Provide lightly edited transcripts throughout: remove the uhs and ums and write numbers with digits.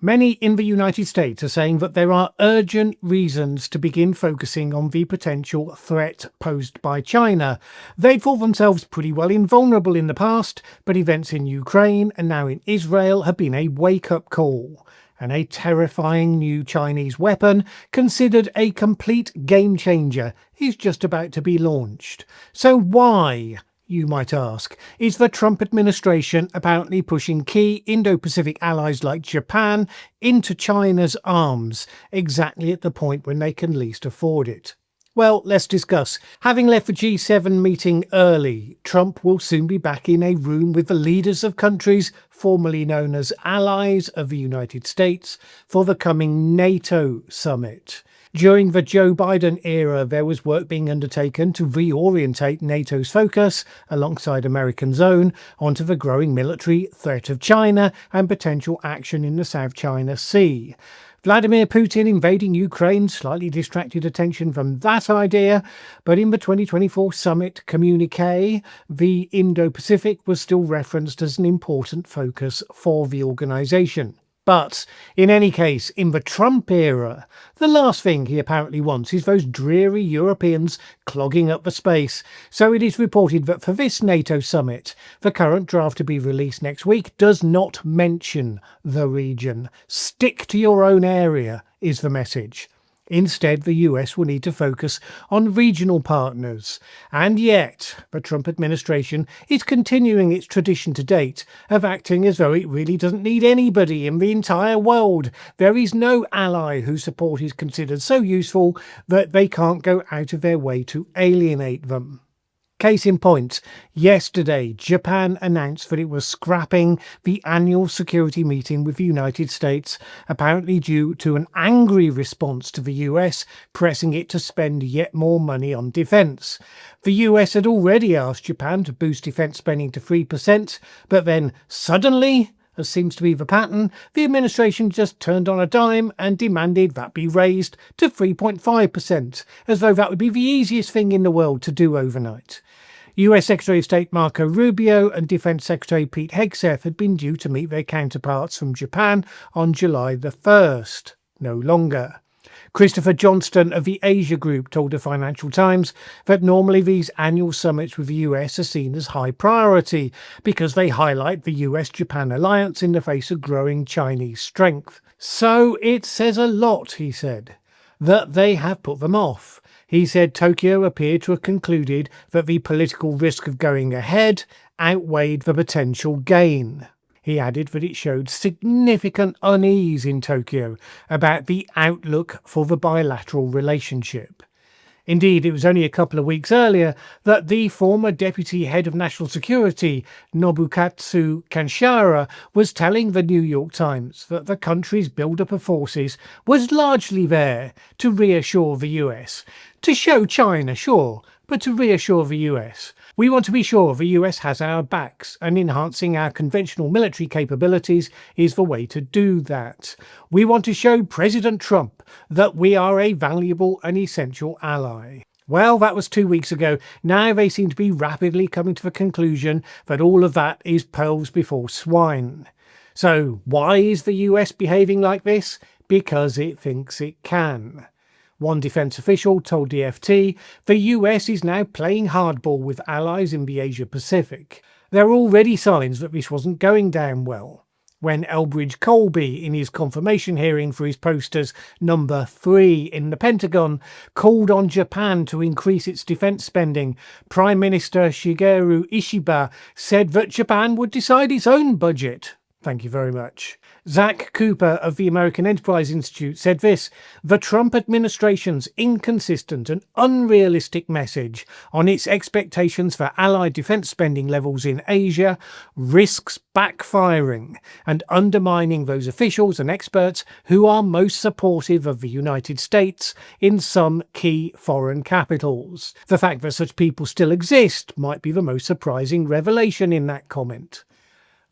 Many in the United States are saying that there are urgent reasons to begin focusing on the potential threat posed by China. They'd thought themselves pretty well invulnerable in the past, but events in Ukraine and now in Israel have been a wake-up call. And a terrifying new Chinese weapon, considered a complete game-changer, is just about to be launched. So why, you might ask, is the Trump administration apparently pushing key Indo-Pacific allies like Japan into China's arms, exactly at the point when they can least afford it? Well, let's discuss. Having left the G7 meeting early, Trump will soon be back in a room with the leaders of countries formerly known as allies of the United States for the coming NATO summit. During the Joe Biden era, there was work being undertaken to reorientate NATO's focus, alongside America's own, onto the growing military threat of China and potential action in the South China Sea. Vladimir Putin invading Ukraine slightly distracted attention from that idea, but in the 2024 summit communiqué, the Indo-Pacific was still referenced as an important focus for the organisation. But, in any case, in the Trump era, the last thing he apparently wants is those dreary Europeans clogging up the space. So it is reported that for this NATO summit, the current draft to be released next week does not mention the region. Stick to your own area is the message. Instead, the US will need to focus on regional partners. And yet, the Trump administration is continuing its tradition to date of acting as though it really doesn't need anybody in the entire world. There is no ally whose support is considered so useful that they can't go out of their way to alienate them. Case in point, yesterday Japan announced that it was scrapping the annual security meeting with the United States, apparently due to an angry response to the US pressing it to spend yet more money on defence. The US had already asked Japan to boost defence spending to 3%, but then suddenly, as seems to be the pattern, the administration just turned on a dime and demanded that be raised to 3.5%, as though that would be the easiest thing in the world to do overnight. US Secretary of State Marco Rubio and Defence Secretary Pete Hegseth had been due to meet their counterparts from Japan on July the 1st. No longer. Christopher Johnston of the Asia Group told the Financial Times that normally these annual summits with the US are seen as high priority because they highlight the US-Japan alliance in the face of growing Chinese strength. So it says a lot, he said, that they have put them off. He said Tokyo appeared to have concluded that the political risk of going ahead outweighed the potential gain. He added that it showed significant unease in Tokyo about the outlook for the bilateral relationship. Indeed, it was only a couple of weeks earlier that the former deputy head of national security, Nobukatsu Kanshara, was telling the New York Times that the country's build-up of forces was largely there to reassure the US. To show China, sure, but to reassure the US. We want to be sure the US has our backs, and enhancing our conventional military capabilities is the way to do that. We want to show President Trump that we are a valuable and essential ally. Well, that was 2 weeks ago. Now they seem to be rapidly coming to the conclusion that all of that is pearls before swine. So why is the US behaving like this? Because it thinks it can. One defence official told the FT the US is now playing hardball with allies in the Asia-Pacific. There are already signs that this wasn't going down well. When Elbridge Colby, in his confirmation hearing for his post as number 3 in the Pentagon, called on Japan to increase its defence spending, Prime Minister Shigeru Ishiba said that Japan would decide its own budget. Thank you very much. Zach Cooper of the American Enterprise Institute said this: the Trump administration's inconsistent and unrealistic message on its expectations for Allied defence spending levels in Asia risks backfiring and undermining those officials and experts who are most supportive of the United States in some key foreign capitals. The fact that such people still exist might be the most surprising revelation in that comment.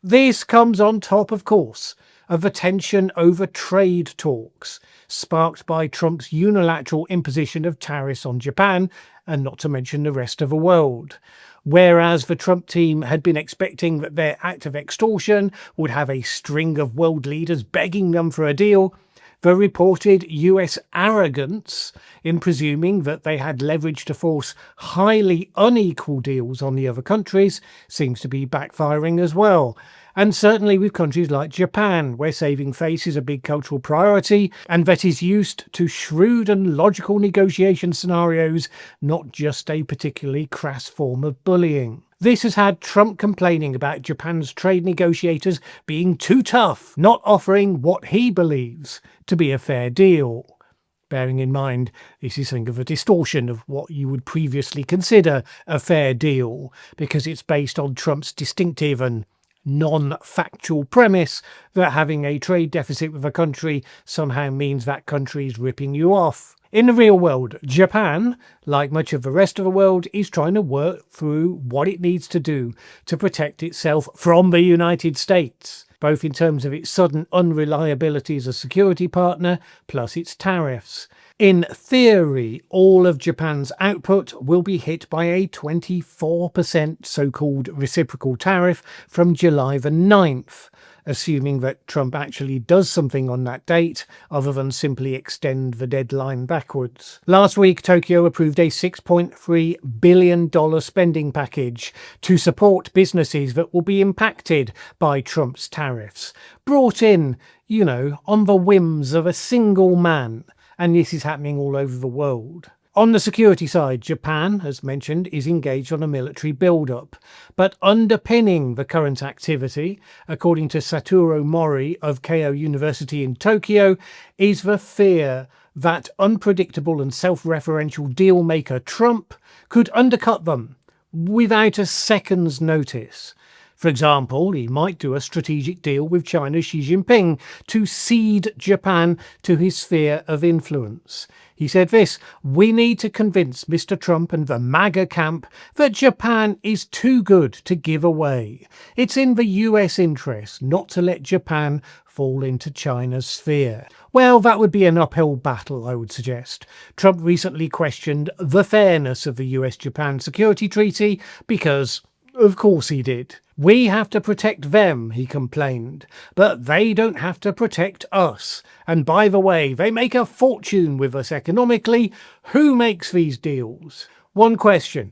This comes on top, of course, of a tension over trade talks, sparked by Trump's unilateral imposition of tariffs on Japan, and not to mention the rest of the world. Whereas the Trump team had been expecting that their act of extortion would have a string of world leaders begging them for a deal, the reported US arrogance in presuming that they had leverage to force highly unequal deals on the other countries seems to be backfiring as well. And certainly with countries like Japan, where saving face is a big cultural priority and that is used to shrewd and logical negotiation scenarios, not just a particularly crass form of bullying. This has had Trump complaining about Japan's trade negotiators being too tough, not offering what he believes to be a fair deal. Bearing in mind, this is something of a distortion of what you would previously consider a fair deal, because it's based on Trump's distinctive and non-factual premise that having a trade deficit with a country somehow means that country is ripping you off. In the real world, Japan, like much of the rest of the world, is trying to work through what it needs to do to protect itself from the United States, both in terms of its sudden unreliability as a security partner, plus its tariffs. In theory, all of Japan's output will be hit by a 24% so-called reciprocal tariff from July the 9th, assuming that Trump actually does something on that date other than simply extend the deadline backwards. Last week, Tokyo approved a $6.3 billion spending package to support businesses that will be impacted by Trump's tariffs, brought in, on the whims of a single man. And this is happening all over the world. On the security side, Japan, as mentioned, is engaged on a military build-up. But underpinning the current activity, according to Satoru Mori of Keio University in Tokyo, is the fear that unpredictable and self-referential deal-maker Trump could undercut them without a second's notice. For example, he might do a strategic deal with China's Xi Jinping to cede Japan to his sphere of influence. He said this: "We need to convince Mr. Trump and the MAGA camp that Japan is too good to give away. It's in the US interest not to let Japan fall into China's sphere." Well, that would be an uphill battle, I would suggest. Trump recently questioned the fairness of the US-Japan Security Treaty because, of course he did. "We have to protect them," he complained, "but they don't have to protect us. And by the way, they make a fortune with us economically. Who makes these deals?" One question: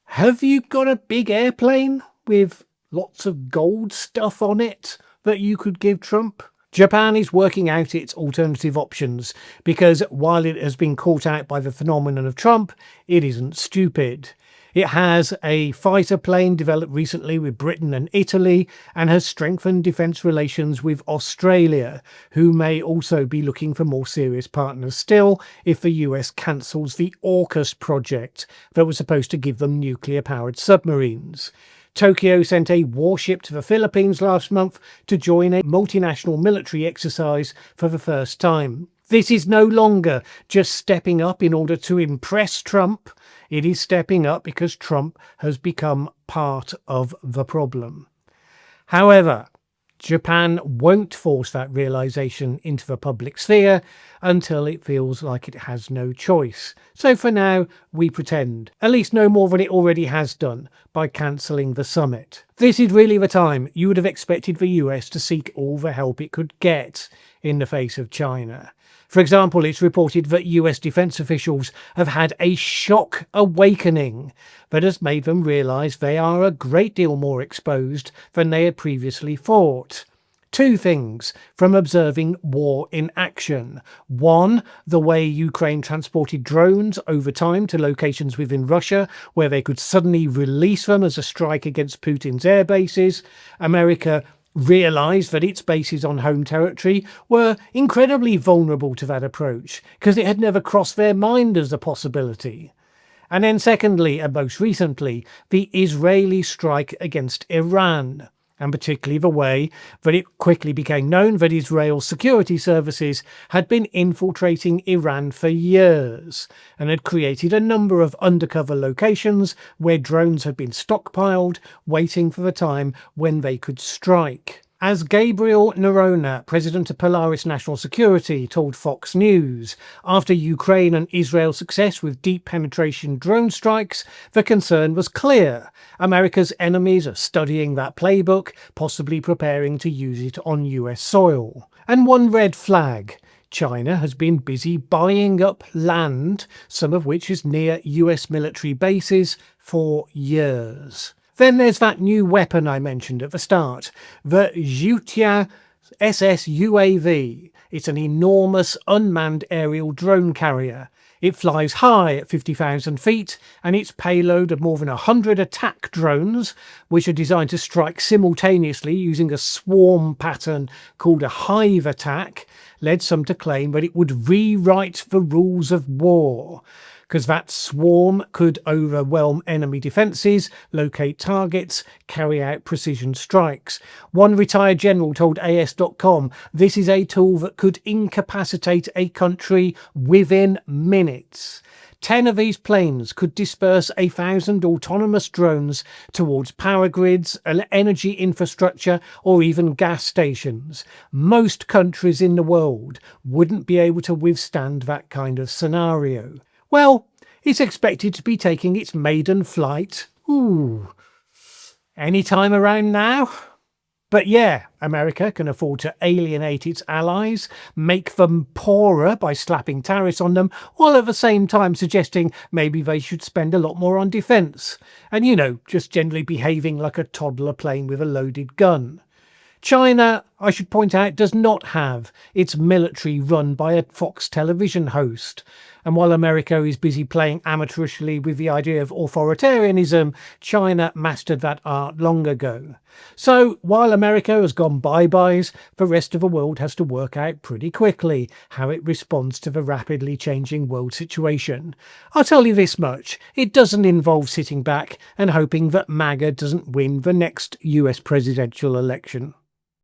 have you got a big airplane with lots of gold stuff on it that you could give Trump? Japan is working out its alternative options because while it has been caught out by the phenomenon of Trump, it isn't stupid. It has a fighter plane developed recently with Britain and Italy and has strengthened defence relations with Australia, who may also be looking for more serious partners still if the US cancels the AUKUS project that was supposed to give them nuclear-powered submarines. Tokyo sent a warship to the Philippines last month to join a multinational military exercise for the first time. This is no longer just stepping up in order to impress Trump. It is stepping up because Trump has become part of the problem. However, Japan won't force that realization into the public sphere until it feels like it has no choice. So for now, we pretend, at least no more than it already has done by cancelling the summit. This is really the time you would have expected the US to seek all the help it could get in the face of China. For example, it's reported that US defence officials have had a shock awakening that has made them realise they are a great deal more exposed than they had previously thought. Two things from observing war in action. One, the way Ukraine transported drones over time to locations within Russia where they could suddenly release them as a strike against Putin's air bases. America realised that its bases on home territory were incredibly vulnerable to that approach because it had never crossed their mind as a possibility. And then secondly, and most recently, the Israeli strike against Iran, and particularly the way that it quickly became known that Israel's security services had been infiltrating Iran for years and had created a number of undercover locations where drones had been stockpiled, waiting for the time when they could strike. As Gabriel Nerona, president of Polaris National Security, told Fox News, after Ukraine and Israel's success with deep penetration drone strikes, the concern was clear. America's enemies are studying that playbook, possibly preparing to use it on US soil. And one red flag: China has been busy buying up land, some of which is near US military bases, for years. Then there's that new weapon I mentioned at the start, the Zhutia SS UAV. It's an enormous unmanned aerial drone carrier. It flies high at 50,000 feet, and its payload of more than 100 attack drones, which are designed to strike simultaneously using a swarm pattern called a hive attack, led some to claim that it would rewrite the rules of war, because that swarm could overwhelm enemy defences, locate targets, carry out precision strikes. One retired general told AS.com this is a tool that could incapacitate a country within minutes. 10 of these planes could disperse 1,000 autonomous drones towards power grids, energy infrastructure, or even gas stations. Most countries in the world wouldn't be able to withstand that kind of scenario. Well, it's expected to be taking its maiden flight, any time around now. But yeah, America can afford to alienate its allies, make them poorer by slapping tariffs on them, while at the same time suggesting maybe they should spend a lot more on defence. And just generally behaving like a toddler playing with a loaded gun. China, I should point out, does not have its military run by a Fox television host. And while America is busy playing amateurishly with the idea of authoritarianism, China mastered that art long ago. So while America has gone bye-byes, the rest of the world has to work out pretty quickly how it responds to the rapidly changing world situation. I'll tell you this much: it doesn't involve sitting back and hoping that MAGA doesn't win the next US presidential election.